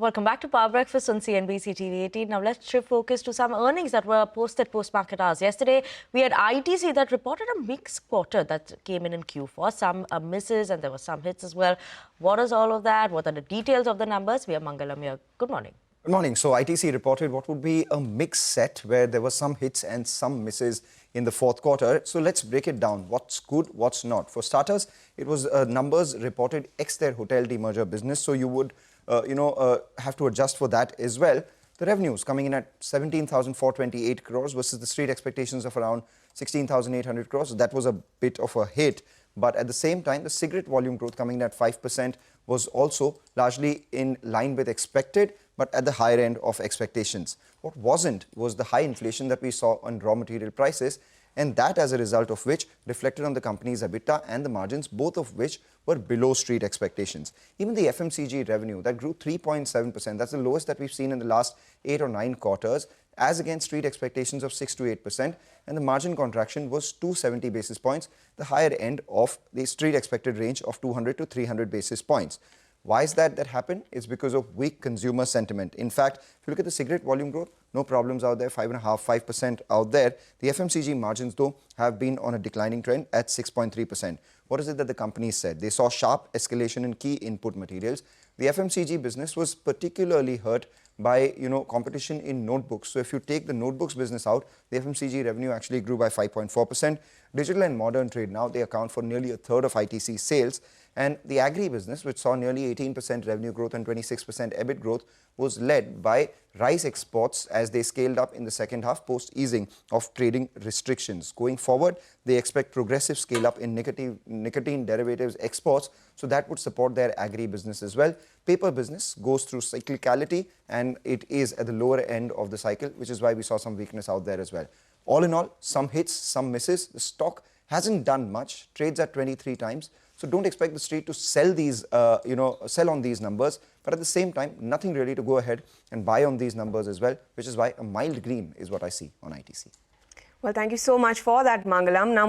Welcome back to Power Breakfast on CNBC-TV18. Now let's shift focus to some earnings that were posted post-market hours. Yesterday, we had ITC that reported a mixed quarter that came in Q4. Some misses and there were some hits as well. What is all of that? What are the details of the numbers? We have Mangalam here. Good morning. Good morning. So ITC reported what would be a mixed set where there were some hits and some misses in the fourth quarter. So let's break it down. What's good, what's not. For starters, it was numbers reported ex their hotel demerger business. So you would have to adjust for that as well. The revenues coming in at 17,428 crores versus the street expectations of around 16,800 crores. So that was a bit of a hit. But at the same time, the cigarette volume growth coming in at 5% was also largely in line with expected, but at the higher end of expectations. What wasn't was the high inflation that we saw on raw material prices, and that as a result of which reflected on the company's EBITDA and the margins, both of which were below street expectations. Even the FMCG revenue that grew 3.7%, that's the lowest that we've seen in the last 8 or 9 quarters, as against street expectations of 6 to 8%, and the margin contraction was 270 basis points, the higher end of the street expected range of 200 to 300 basis points. Why is that happened? It's because of weak consumer sentiment. In fact, if you look at the cigarette volume growth, no problems out there, 5.5%, 5% out there. The FMCG margins, though, have been on a declining trend at 6.3%. What is it that the company said? They saw sharp escalation in key input materials. The FMCG business was particularly hurt by competition in notebooks. So if you take the notebooks business out, the FMCG revenue actually grew by 5.4%. Digital and modern trade now, they account for nearly a third of ITC sales. And the agri business, which saw nearly 18% revenue growth and 26% EBIT growth, was led by rice exports as they scaled up in the second half post-easing of trading restrictions. Going forward, they expect progressive scale-up in nicotine derivatives exports, so that would support their agri business as well. Paper business goes through cyclicality and it is at the lower end of the cycle, which is why we saw some weakness out there as well. All in all, some hits, some misses. The stock hasn't done much, trades at 23 times. So don't expect the street to sell these, sell on these numbers. But at the same time, nothing really to go ahead and buy on these numbers as well, which is why a mild green is what I see on ITC. Well, thank you so much for that, Mangalam. Now,